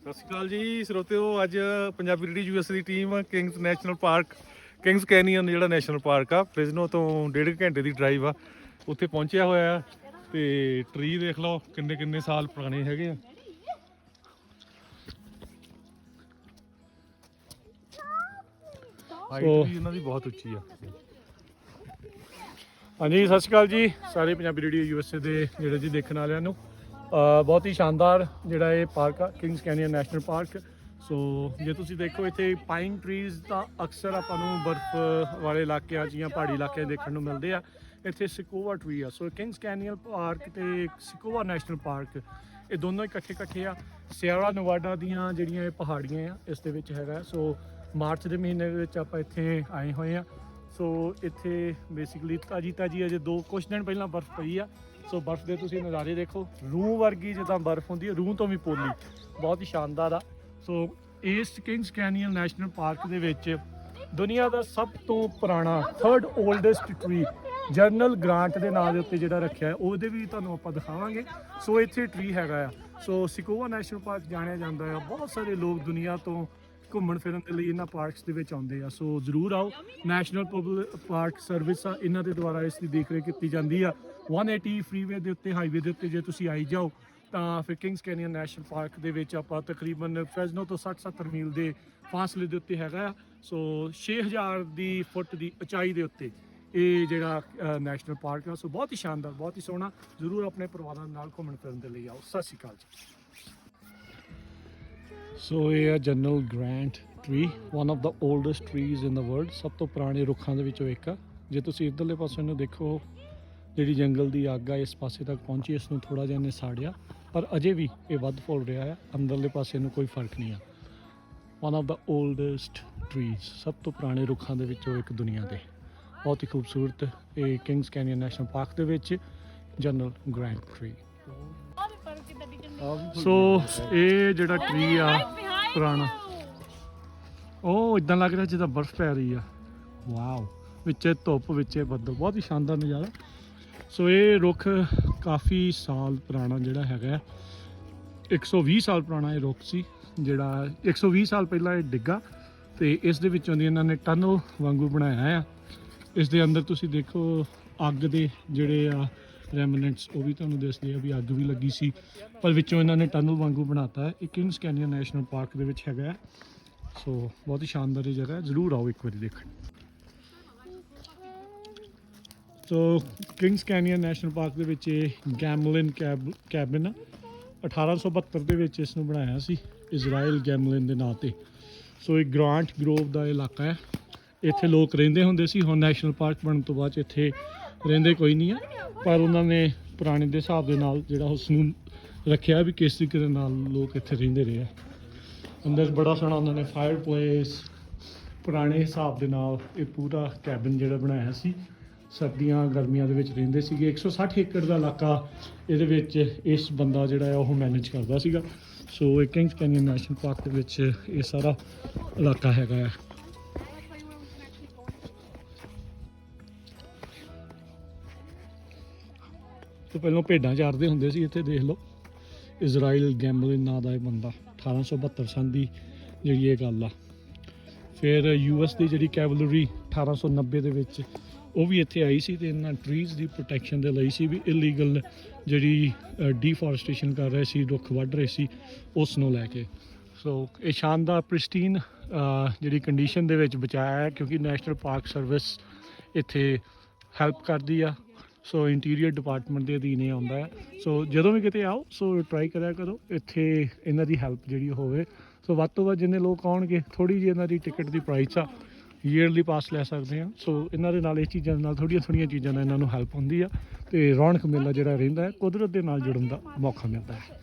ਸਤਿ ਸ਼੍ਰੀ ਅਕਾਲ ਜੀ ਸਰੋਤਿਓ। ਅੱਜ ਪੰਜਾਬੀ ਰੇਡੀ ਯੂਐਸ ਦੀ team Kings national park, Kings Canyon ਜਿਹੜਾ ਨੈਸ਼ਨਲ ਪਾਰਕ ਆ, ਫ੍ਰਿਜ਼ਨੋ ਤੋਂ 1.5 ਘੰਟੇ ਦੀ ਡਰਾਈਵ ਆ, ਉੱਥੇ ਪਹੁੰਚਿਆ ਹੋਇਆ ਆ। ਤੇ ਟਰੀ ਦੇਖ ਲਓ ਕਿੰਨੇ ਕਿੰਨੇ ਸਾਲ ਪੁਰਾਣੇ ਹੈਗੇ ਆ। ਹਾਈਟ ਵੀ ਇਹਨਾਂ ਦੀ ਬਹੁਤ ਉੱਚੀ ਆ। ਹਾਂਜੀ ਸਤਿ ਸ਼੍ਰੀ ਅਕਾਲ ਜੀ ਸਾਰੇ ਪੰਜਾਬੀ ਰੇਡੀਓ ਯੂਐਸਏ ਦੇ ਜਿਹੜੇ ਜੀ ਦੇਖਣ ਵਾਲਿਆਂ ਨੂੰ। ਬਹੁਤ ਹੀ ਸ਼ਾਨਦਾਰ ਜਿਹੜਾ ਇਹ ਪਾਰਕ ਆ ਕਿੰਗਸ ਕੈਨੀਅਨ ਨੈਸ਼ਨਲ ਪਾਰਕ। ਸੋ ਜੇ ਤੁਸੀਂ ਦੇਖੋ ਇੱਥੇ ਪਾਈਨ ਟਰੀਜ਼ ਤਾਂ ਅਕਸਰ ਆਪਾਂ ਨੂੰ ਬਰਫ਼ ਵਾਲੇ ਇਲਾਕਿਆਂ 'ਚ ਜਾਂ ਪਹਾੜੀ ਇਲਾਕਿਆਂ 'ਚ ਦੇਖਣ ਨੂੰ ਮਿਲਦੇ ਆ। ਇੱਥੇ ਸਿਕੋਵਾ ਟਰੀ ਆ। ਸੋ ਕਿੰਗਸ ਕੈਨੀਅਨ ਪਾਰਕ ਤੇ ਸਿਕੋਵਾ ਨੈਸ਼ਨਲ ਪਾਰਕ ਇਹ ਦੋਨੋਂ ਇਕੱਠੇ ਆ। ਸਿਏਰਾ ਨੇਵਾਡਾ ਦੀਆਂ ਜਿਹੜੀਆਂ ਇਹ ਪਹਾੜੀਆਂ ਆ ਇਸ ਦੇ ਵਿੱਚ ਹੈਗਾ। ਸੋ ਮਾਰਚ ਦੇ ਮਹੀਨੇ ਦੇ ਵਿੱਚ ਆਪਾਂ ਇੱਥੇ ਆਏ ਹੋਏ ਆ। ਸੋ ਇੱਥੇ ਬੇਸਿਕਲੀ ਤਾਜੀ ਅਜੇ ਕੁਛ ਦਿਨ ਪਹਿਲਾਂ ਬਰਫ਼ ਪਈ ਆ। ਸੋ ਬਰਫ਼ ਦੇ ਤੁਸੀਂ ਨਜ਼ਾਰੇ ਦੇਖੋ, ਰੂਹ ਵਰਗੀ ਜਿੱਦਾਂ ਬਰਫ਼ ਹੁੰਦੀ ਹੈ, ਰੂਹ ਤੋਂ ਵੀ ਪੋਲੀ, ਬਹੁਤ ਹੀ ਸ਼ਾਨਦਾਰ ਆ। ਸੋ ਇਸ ਕਿੰਗਸ ਕੈਨੀਅਨ ਨੈਸ਼ਨਲ ਪਾਰਕ ਦੇ ਵਿੱਚ ਦੁਨੀਆ ਦਾ ਸਭ ਤੋਂ ਪੁਰਾਣਾ 3rd ਓਲਡੈਸਟ ਟਰੀ ਜਨਰਲ ਗ੍ਰਾਂਟ ਦੇ ਨਾਂ ਦੇ ਉੱਤੇ ਜਿਹੜਾ ਰੱਖਿਆ ਉਹਦੇ ਵੀ ਤੁਹਾਨੂੰ ਆਪਾਂ ਦਿਖਾਵਾਂਗੇ। ਸੋ ਇੱਥੇ ਟਰੀ ਹੈਗਾ ਆ। ਸੋ ਸਿਕੋਵਾ ਨੈਸ਼ਨਲ ਪਾਰਕ ਜਾਣਿਆ ਜਾਂਦਾ ਆ। ਬਹੁਤ ਸਾਰੇ ਲੋਕ ਦੁਨੀਆ ਤੋਂ ਘੁੰਮਣ ਫਿਰਨ ਦੇ ਲਈ ਇਹਨਾਂ ਪਾਰਕਸ ਦੇ ਵਿੱਚ ਆਉਂਦੇ ਆ। ਸੋ ਜ਼ਰੂਰ ਆਓ। ਨੈਸ਼ਨਲ ਪਾਰਕ ਸਰਵਿਸ ਆ, ਇਹਨਾਂ ਦੇ ਦੁਆਰਾ ਇਸ ਦੀ ਦੇਖ ਰੇਖ ਕੀਤੀ ਜਾਂਦੀ ਆ। 180 ਫਰੀਵੇ ਦੇ ਉੱਤੇ, ਹਾਈਵੇ ਦੇ ਉੱਤੇ ਜੇ ਤੁਸੀਂ ਆਈ ਜਾਓ ਤਾਂ ਫਿਰ ਕਿੰਗਸ ਕੈਨੀਅਨ ਨੈਸ਼ਨਲ ਪਾਰਕ ਦੇ ਵਿੱਚ ਆਪਾਂ ਤਕਰੀਬਨ ਫ੍ਰਿਜ਼ਨੋ ਤੋਂ 60-70 ਮੀਲ ਦੇ ਫਾਸਲੇ ਦੇ ਉੱਤੇ ਹੈਗਾ ਆ। ਸੋ 6000 ਦੀ ਫੁੱਟ ਦੀ ਉਚਾਈ ਦੇ ਉੱਤੇ ਇਹ ਜਿਹੜਾ ਨੈਸ਼ਨਲ ਪਾਰਕ ਆ। ਸੋ ਬਹੁਤ ਹੀ ਸ਼ਾਨਦਾਰ, ਬਹੁਤ ਹੀ ਸੋਹਣਾ। ਜ਼ਰੂਰ ਆਪਣੇ ਪਰਿਵਾਰਾਂ ਨਾਲ ਘੁੰਮਣ ਫਿਰਨ ਦੇ ਲਈ ਆਓ। ਸਤਿ ਸ਼੍ਰੀ ਅਕਾਲ ਜੀ। ਸੋ ਇਹ ਆ General Grant tree, one of the oldest trees in the world. ਸਭ ਤੋਂ ਪੁਰਾਣੇ ਰੁੱਖਾਂ ਦੇ ਵਿੱਚੋਂ ਇੱਕ ਆ। ਜੇ ਤੁਸੀਂ ਇੱਧਰਲੇ ਪਾਸੇ ਨੂੰ ਦੇਖੋ, ਜਿਹੜੀ ਜੰਗਲ ਦੀ ਅੱਗ ਆ ਇਸ ਪਾਸੇ ਤੱਕ ਪਹੁੰਚੀ, ਇਸ ਨੂੰ ਥੋੜ੍ਹਾ ਜਿਹਾ ਇਹਨੇ ਸਾੜਿਆ, ਪਰ ਅਜੇ ਵੀ ਇਹ ਵੱਧ ਫੁੱਲ ਰਿਹਾ ਹੈ। ਅੰਦਰਲੇ ਪਾਸੇ ਨੂੰ ਕੋਈ ਫਰਕ ਨਹੀਂ ਆ। One of the oldest trees, ਸਭ ਤੋਂ ਪੁਰਾਣੇ ਰੁੱਖਾਂ ਦੇ ਵਿੱਚੋਂ ਇੱਕ ਦੁਨੀਆ ਦੇ। ਬਹੁਤ ਹੀ ਖੂਬਸੂਰਤ ਇਹ ਕਿੰਗਸ ਕੈਨੀਅਨ ਨੈਸ਼ਨਲ ਪਾਰਕ ਦੇ ਵਿੱਚ ਜਨਰਲ ਗ੍ਰਾਂਟ ਟਰੀ। ਸੋ ਇਹ ਜਿਹੜਾ ਟਰੀ ਆ ਪੁਰਾਣਾ, ਉਹ ਇਦਾਂ ਲੱਗ ਰਿਹਾ ਜਿੱਦਾਂ ਬਰਫ਼ ਪੈ ਰਹੀ ਆ। ਵਾਓ, ਵਿੱਚੇ ਧੁੱਪ, ਵਿੱਚੇ ਬੱਦਲ, ਬਹੁਤ ਹੀ ਸ਼ਾਨਦਾਰ ਨਜ਼ਾਰਾ। ਸੋ ਇਹ ਰੁੱਖ ਕਾਫੀ ਸਾਲ ਪੁਰਾਣਾ ਜਿਹੜਾ ਹੈਗਾ, 120 ਸਾਲ ਪੁਰਾਣਾ ਇਹ ਰੁੱਖ ਸੀ। ਜਿਹੜਾ 120 ਸਾਲ ਪਹਿਲਾਂ ਇਹ ਡਿੱਗਾ ਤੇ ਇਸ ਦੇ ਵਿੱਚੋਂ ਦੀ ਇਹਨਾਂ ਨੇ ਟਨਲ ਵਾਂਗੂ ਬਣਾਇਆ ਆ। ਇਸ ਦੇ ਅੰਦਰ ਤੁਸੀਂ ਦੇਖੋ ਅੱਗ ਦੇ ਜਿਹੜੇ ਆ ਰੈਮਨੈਂਟਸ, ਉਹ ਵੀ ਤੁਹਾਨੂੰ ਦੱਸਦੇ ਆ ਵੀ ਅੱਗ ਵੀ ਲੱਗੀ ਸੀ, ਪਰ ਵਿੱਚੋਂ ਇਹਨਾਂ ਨੇ ਟਨਲ ਵਾਂਗੂ ਬਣਾਤਾ ਹੈ। ਇਹ ਕਿੰਗਸ ਕੈਨੀਅਨ ਨੈਸ਼ਨਲ ਪਾਰਕ ਦੇ ਵਿੱਚ ਹੈਗਾ। ਸੋ ਬਹੁਤ ਹੀ ਸ਼ਾਨਦਾਰ ਇਹ ਜਗ੍ਹਾ ਹੈ, ਜ਼ਰੂਰ ਆਓ ਇੱਕ ਵਾਰੀ ਦੇਖਣ। ਸੋ ਕਿੰਗਸ ਕੈਨੀਅਨ ਨੈਸ਼ਨਲ ਪਾਰਕ ਦੇ ਵਿੱਚ ਇਹ ਗੈਮਲਿਨ ਕੈਬਿਨ ਆ। 1872 ਦੇ ਵਿੱਚ ਇਸ ਨੂੰ ਬਣਾਇਆ ਸੀ ਇਜ਼ਰਾਈਲ ਗੈਮਲਿਨ ਦੇ ਨਾਂ 'ਤੇ। ਸੋ ਇਹ ਗ੍ਰਾਂਟ ਗਰੋਵ ਦਾ ਇਲਾਕਾ ਹੈ। ਇੱਥੇ ਲੋਕ ਰਹਿੰਦੇ ਹੁੰਦੇ ਸੀ। ਹੁਣ ਨੈਸ਼ਨਲ ਪਾਰਕ ਬਣਨ ਤੋਂ ਬਾਅਦ ਇੱਥੇ ਰਹਿੰਦੇ ਕੋਈ ਨਹੀਂ ਆ, ਪਰ ਉਹਨਾਂ ਨੇ ਪੁਰਾਣੇ ਦੇ ਹਿਸਾਬ ਦੇ ਨਾਲ ਜਿਹੜਾ ਉਸ ਨੂੰ ਰੱਖਿਆ ਵੀ ਕਿਸ ਤਰੀਕੇ ਦੇ ਨਾਲ ਲੋਕ ਇੱਥੇ ਰਹਿੰਦੇ ਰਹੇ ਆ। ਅੰਦਰ ਬੜਾ ਸੋਹਣਾ ਉਹਨਾਂ ਨੇ ਫਾਇਰ ਪਲੇਸ ਪੁਰਾਣੇ ਹਿਸਾਬ ਦੇ ਨਾਲ ਇਹ ਪੂਰਾ ਕੈਬਿਨ ਜਿਹੜਾ ਬਣਾਇਆ ਸੀ। ਸਰਦੀਆਂ ਗਰਮੀਆਂ ਦੇ ਵਿੱਚ ਰਹਿੰਦੇ ਸੀਗੇ। 160 ਏਕੜ ਦਾ ਇਲਾਕਾ ਇਹਦੇ ਵਿੱਚ ਇਸ ਬੰਦਾ ਜਿਹੜਾ ਆ ਉਹ ਮੈਨੇਜ ਕਰਦਾ ਸੀਗਾ। ਸੋ ਇਹ ਕਿੰਗਸ ਕੈਨੀਅਨ ਨੈਸ਼ਨਲ ਪਾਰਕ ਦੇ ਵਿੱਚ ਇਹ ਸਾਰਾ ਇਲਾਕਾ ਹੈਗਾ ਆ। ਤੋਂ ਪਹਿਲਾਂ ਭੇਡਾਂ ਚਾਰਦੇ ਹੁੰਦੇ ਸੀ ਇੱਥੇ, ਦੇਖ ਲਓ। ਇਜ਼ਰਾਈਲ ਗੈਮਲਿਨ ਨਾਂ ਦਾ ਇਹ ਬੰਦਾ, 1872 ਸੰਨ ਦੀ ਜਿਹੜੀ ਇਹ ਗੱਲ ਆ। ਫਿਰ US ਦੀ ਜਿਹੜੀ ਕੈਵਲਰੀ 1890 ਦੇ ਵਿੱਚ ਉਹ ਵੀ ਇੱਥੇ ਆਈ ਸੀ ਤੇ ਇਹਨਾਂ ਟਰੀਜ਼ ਦੀ ਪ੍ਰੋਟੈਕਸ਼ਨ ਦੇ ਲਈ ਸੀ ਵੀ ਇਲੀਗਲ ਜਿਹੜੀ ਡੀਫੋਰਸਟੇਸ਼ਨ ਕਰ ਰਹੇ ਸੀ, ਰੁੱਖ ਵੱਢ ਰਹੇ ਸੀ, ਉਸ ਨੂੰ ਲੈ ਕੇ। ਸੋ ਇਹ ਸ਼ਾਨਦਾਰ ਪ੍ਰਿਸਟੀਨ ਜਿਹੜੀ ਕੰਡੀਸ਼ਨ ਦੇ ਵਿੱਚ ਬਚਾਇਆ ਹੈ, ਕਿਉਂਕਿ ਨੈਸ਼ਨਲ ਪਾਰਕ ਸਰਵਿਸ ਇੱਥੇ ਹੈਲਪ ਕਰਦੀ ਆ। ਸੋ ਇੰਟੀਰੀਅਰ ਡਿਪਾਰਟਮੈਂਟ ਦੇ ਅਧੀਨ ਇਹ ਆਉਂਦਾ ਹੈ। ਸੋ ਜਦੋਂ ਵੀ ਕਿਤੇ ਆਓ ਸੋ ਟਰਾਈ ਕਰਿਆ ਕਰੋ ਇੱਥੇ ਇਹਨਾਂ ਦੀ ਹੈਲਪ ਜਿਹੜੀ ਹੋਵੇ। ਸੋ ਵੱਧ ਤੋਂ ਵੱਧ ਜਿੰਨੇ ਲੋਕ ਆਉਣਗੇ, ਥੋੜ੍ਹੀ ਜਿਹੀ ਇਹਨਾਂ ਦੀ ਟਿਕਟ ਦੀ ਪ੍ਰਾਈਸ ਆ, ਈਅਰਲੀ ਪਾਸ ਲੈ ਸਕਦੇ ਆ। ਸੋ ਇਹਨਾਂ ਦੇ ਨਾਲ ਇਹ ਚੀਜ਼ਾਂ ਦੇ ਨਾਲ ਥੋੜ੍ਹੀਆਂ ਚੀਜ਼ਾਂ ਨਾਲ ਇਹਨਾਂ ਨੂੰ ਹੈਲਪ ਹੁੰਦੀ ਆ ਤੇ ਰੌਣਕ ਮੇਲਾ ਜਿਹੜਾ ਰਹਿੰਦਾ ਹੈ, ਕੁਦਰਤ ਦੇ ਨਾਲ ਜੁੜਨ ਦਾ ਮੌਕਾ ਮਿਲਦਾ ਹੈ।